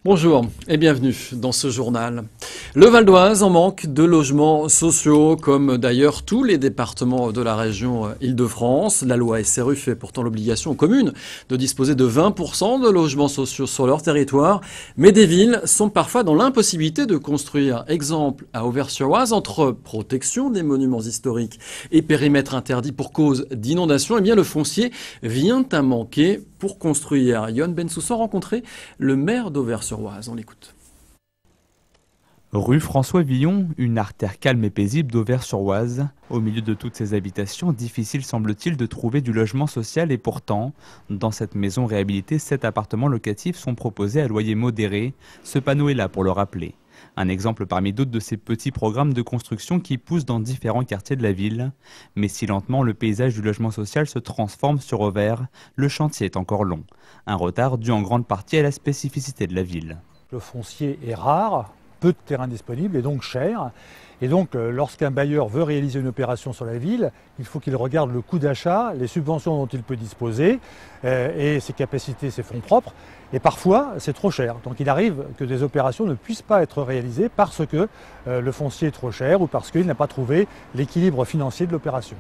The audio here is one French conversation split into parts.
Bonjour et bienvenue dans ce journal. Le Val d'Oise en manque de logements sociaux, comme d'ailleurs tous les départements de la région Île-de-France. La loi SRU fait pourtant l'obligation aux communes de disposer de 20% de logements sociaux sur leur territoire. Mais des villes sont parfois dans l'impossibilité de construire. Exemple à Auvers-sur-Oise, entre protection des monuments historiques et périmètre interdit pour cause d'inondation, eh bien le foncier vient à manquer pour construire. Yohann Bensoussan a rencontré le maire d'Auvers-sur-Oise. On l'écoute. Rue François Villon, une artère calme et paisible d'Auvers-sur-Oise. Au milieu de toutes ces habitations, difficile semble-t-il de trouver du logement social et pourtant, dans cette maison réhabilitée, 7 appartements locatifs sont proposés à loyer modéré. Ce panneau est là pour le rappeler. Un exemple parmi d'autres de ces petits programmes de construction qui poussent dans différents quartiers de la ville. Mais si lentement le paysage du logement social se transforme sur Auvers, le chantier est encore long. Un retard dû en grande partie à la spécificité de la ville. Le foncier est rare, peu de terrain disponible et donc cher. Et donc lorsqu'un bailleur veut réaliser une opération sur la ville, il faut qu'il regarde le coût d'achat, les subventions dont il peut disposer et ses capacités, ses fonds propres. Et parfois, c'est trop cher. Donc il arrive que des opérations ne puissent pas être réalisées parce que le foncier est trop cher ou parce qu'il n'a pas trouvé l'équilibre financier de l'opération.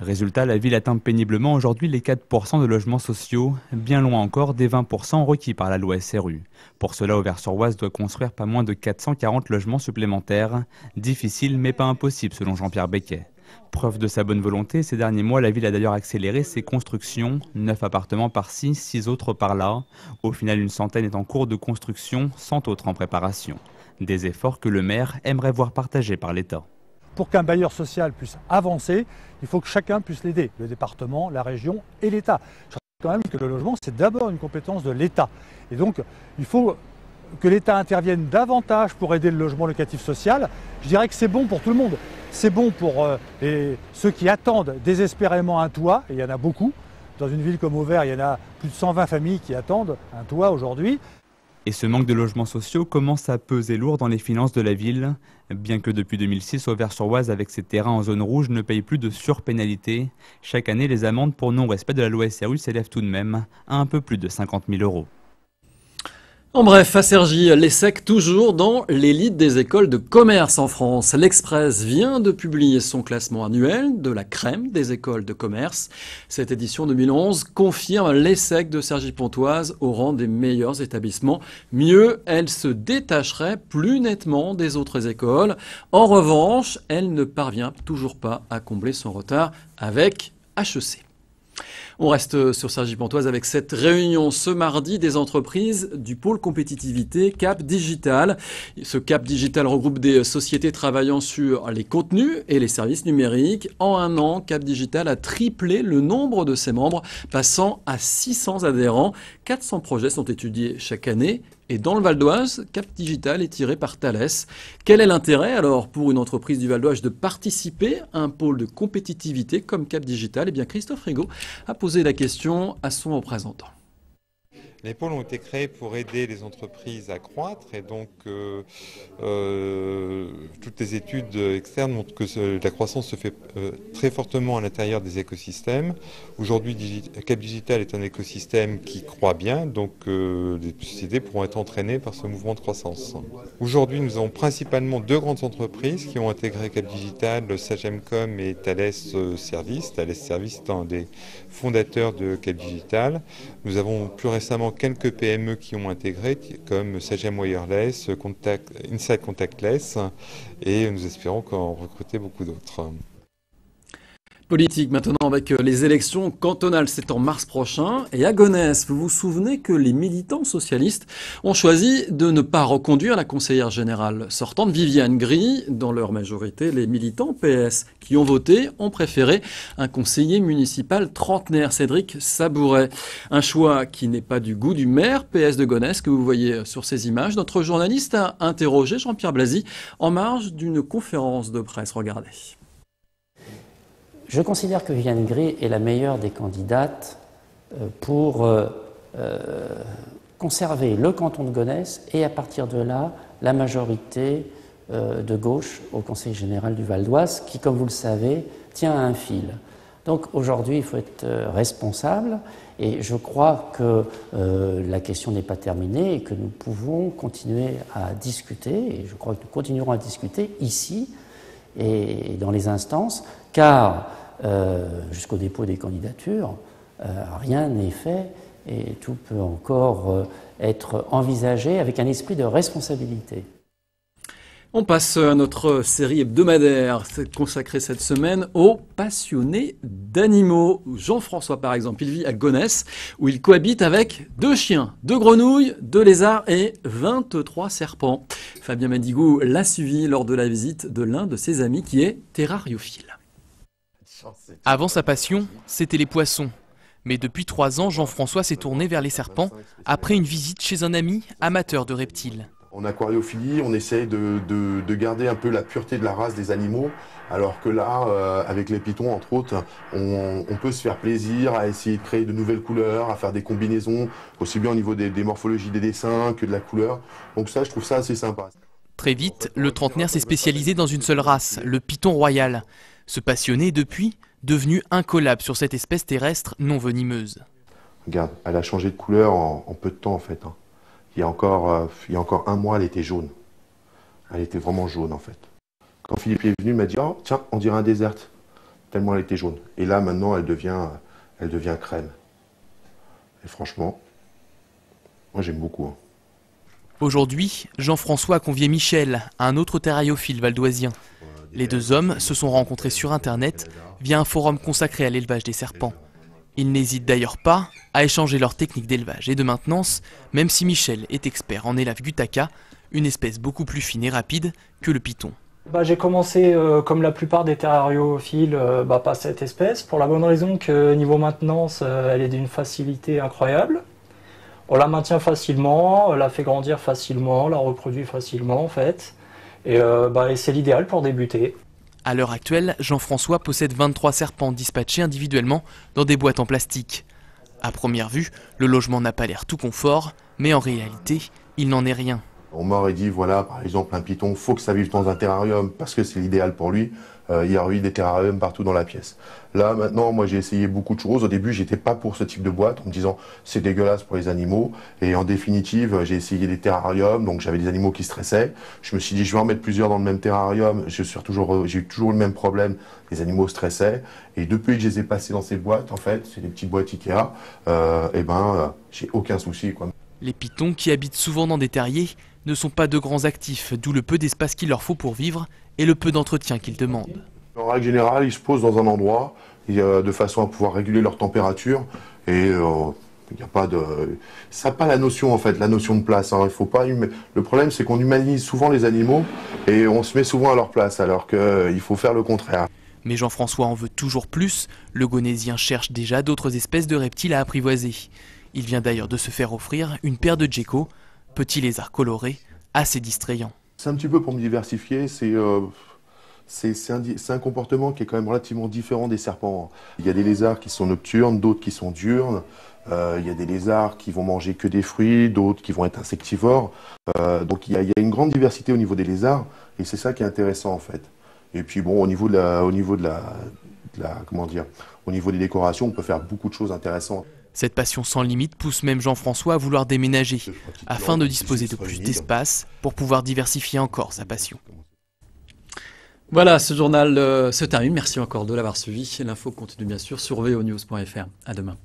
Résultat, la ville atteint péniblement aujourd'hui les 4% de logements sociaux, bien loin encore des 20% requis par la loi SRU. Pour cela, Auvers-sur-Oise doit construire pas moins de 440 logements supplémentaires. Difficile mais pas impossible selon Jean-Pierre Becquet. Preuve de sa bonne volonté, ces derniers mois, la ville a d'ailleurs accéléré ses constructions. 9 appartements par-ci, 6 autres par-là. Au final, une centaine est en cours de construction, 100 autres en préparation. Des efforts que le maire aimerait voir partagés par l'État. Pour qu'un bailleur social puisse avancer, il faut que chacun puisse l'aider, le département, la région et l'État. Je rappelle quand même que le logement, c'est d'abord une compétence de l'État. Et donc, il faut que l'État intervienne davantage pour aider le logement locatif social. Je dirais que c'est bon pour tout le monde. C'est bon pour ceux qui attendent désespérément un toit, et il y en a beaucoup. Dans une ville comme Auvers, il y en a plus de 120 familles qui attendent un toit aujourd'hui. Et ce manque de logements sociaux commence à peser lourd dans les finances de la ville. Bien que depuis 2006, Auvers-sur-Oise, avec ses terrains en zone rouge, ne paye plus de surpénalité. Chaque année, les amendes pour non-respect de la loi SRU s'élèvent tout de même à un peu plus de 50 000 €. En bref, à Cergy, l'ESSEC toujours dans l'élite des écoles de commerce en France. L'Express vient de publier son classement annuel de la crème des écoles de commerce. Cette édition 2011 confirme l'ESSEC de Cergy-Pontoise au rang des meilleurs établissements. Mieux, elle se détacherait plus nettement des autres écoles. En revanche, elle ne parvient toujours pas à combler son retard avec HEC. On reste sur Cergy-Pontoise avec cette réunion ce mardi des entreprises du pôle compétitivité Cap Digital. Ce Cap Digital regroupe des sociétés travaillant sur les contenus et les services numériques. En un an, Cap Digital a triplé le nombre de ses membres, passant à 600 adhérents. 400 projets sont étudiés chaque année. Et dans le Val d'Oise, Cap Digital est tiré par Thales. Quel est l'intérêt alors pour une entreprise du Val d'Oise de participer à un pôle de compétitivité comme Cap Digital? Eh bien, Christophe Rigaud a posé la question à son représentant. Les pôles ont été créés pour aider les entreprises à croître et donc toutes les études externes montrent que la croissance se fait très fortement à l'intérieur des écosystèmes. Aujourd'hui, Cap Digital est un écosystème qui croît bien, donc les sociétés pourront être entraînées par ce mouvement de croissance. Aujourd'hui, nous avons principalement 2 grandes entreprises qui ont intégré Cap Digital, Sagemcom et Thales Service. Thales Service étant un des fondateurs de Cap Digital. Nous avons plus récemment quelques PME qui ont intégré, comme Sagem Wireless, Inside Contactless, et nous espérons qu'en recruter beaucoup d'autres. Politique maintenant avec les élections cantonales, c'est en mars prochain. Et à Gonesse, vous vous souvenez que les militants socialistes ont choisi de ne pas reconduire la conseillère générale sortante Viviane Gris. Dans leur majorité, les militants PS qui ont voté ont préféré un conseiller municipal trentenaire, Cédric Sabouret. Un choix qui n'est pas du goût du maire PS de Gonesse que vous voyez sur ces images. Notre journaliste a interrogé Jean-Pierre Blasi en marge d'une conférence de presse. Regardez. Je considère que Viviane Gris est la meilleure des candidates pour conserver le canton de Gonesse et à partir de là, la majorité de gauche au Conseil général du Val d'Oise qui, comme vous le savez, tient à un fil. Donc aujourd'hui, il faut être responsable et je crois que la question n'est pas terminée et que nous pouvons continuer à discuter, et je crois que nous continuerons à discuter ici et dans les instances, car jusqu'au dépôt des candidatures, rien n'est fait et tout peut encore être envisagé avec un esprit de responsabilité. On passe à notre série hebdomadaire consacrée cette semaine aux passionnés d'animaux. Jean-François, par exemple, il vit à Gonesse, où il cohabite avec 2 chiens, 2 grenouilles, 2 lézards et 23 serpents. Fabien Mendigou l'a suivi lors de la visite de l'un de ses amis qui est terrariophile. Avant sa passion, c'était les poissons. Mais depuis 3 ans, Jean-François s'est tourné vers les serpents après une visite chez un ami amateur de reptiles. En aquariophilie, on essaye de garder un peu la pureté de la race des animaux, alors que là, avec les pitons, entre autres, on peut se faire plaisir à essayer de créer de nouvelles couleurs, à faire des combinaisons, aussi bien au niveau des morphologies des dessins que de la couleur. Donc ça, je trouve ça assez sympa. Très vite, le trentenaire s'est spécialisé dans une seule race, le python royal. Ce passionné est depuis devenu incollable sur cette espèce terrestre non venimeuse. Regarde, elle a changé de couleur en peu de temps en fait. Il y a encore 1 mois, elle était jaune. Elle était vraiment jaune en fait. Quand Philippe est venu, il m'a dit « Oh tiens, on dirait un désert », tellement elle était jaune. Et là maintenant, elle devient crème. Et franchement, moi j'aime beaucoup. Aujourd'hui, Jean-François a convié Michel, un autre terrariophile valdoisien. Les 2 hommes se sont rencontrés sur Internet via un forum consacré à l'élevage des serpents. Ils n'hésitent d'ailleurs pas à échanger leurs techniques d'élevage et de maintenance, même si Michel est expert en élave gutaka, une espèce beaucoup plus fine et rapide que le python. J'ai commencé, comme la plupart des terrariophiles, par cette espèce, pour la bonne raison que niveau maintenance, elle est d'une facilité incroyable. On la maintient facilement, on la fait grandir facilement, on la reproduit facilement en fait, et c'est l'idéal pour débuter. À l'heure actuelle, Jean-François possède 23 serpents dispatchés individuellement dans des boîtes en plastique. À première vue, le logement n'a pas l'air tout confort, mais en réalité, il n'en est rien. On m'aurait dit, voilà, par exemple, un python, faut que ça vive dans un terrarium parce que c'est l'idéal pour lui. Il y a eu des terrariums partout dans la pièce. Là, maintenant, moi, j'ai essayé beaucoup de choses. Au début, j'étais pas pour ce type de boîte, en me disant, c'est dégueulasse pour les animaux. Et en définitive, j'ai essayé des terrariums, donc j'avais des animaux qui stressaient. Je me suis dit, je vais en mettre plusieurs dans le même terrarium. J'ai eu toujours le même problème. Les animaux stressaient. Et depuis que je les ai passés dans ces boîtes, en fait, c'est des petites boîtes Ikea, j'ai aucun souci, quoi. Les pythons, qui habitent souvent dans des terriers, ne sont pas de grands actifs, d'où le peu d'espace qu'il leur faut pour vivre et le peu d'entretien qu'ils demandent. En règle générale, ils se posent dans un endroit de façon à pouvoir réguler leur température et il n'y a pas de... Ça n'a pas la notion en fait, la notion de place. Il faut pas... Le problème c'est qu'on humanise souvent les animaux et on se met souvent à leur place alors qu'il faut faire le contraire. Mais Jean-François en veut toujours plus, le gonésien cherche déjà d'autres espèces de reptiles à apprivoiser. Il vient d'ailleurs de se faire offrir une paire de geckos, petits lézards colorés, assez distrayants. C'est un petit peu pour me diversifier, c'est un comportement qui est quand même relativement différent des serpents. Il y a des lézards qui sont nocturnes, d'autres qui sont diurnes. Il y a des lézards qui vont manger que des fruits, d'autres qui vont être insectivores. Donc il y a une grande diversité au niveau des lézards et c'est ça qui est intéressant en fait. Et puis bon, au niveau des décorations, on peut faire beaucoup de choses intéressantes. Cette passion sans limite pousse même Jean-François à vouloir déménager, afin de disposer de plus d'espace pour pouvoir diversifier encore sa passion. Voilà, ce journal se termine. Merci encore de l'avoir suivi. L'info continue bien sûr sur vonews.fr. À demain.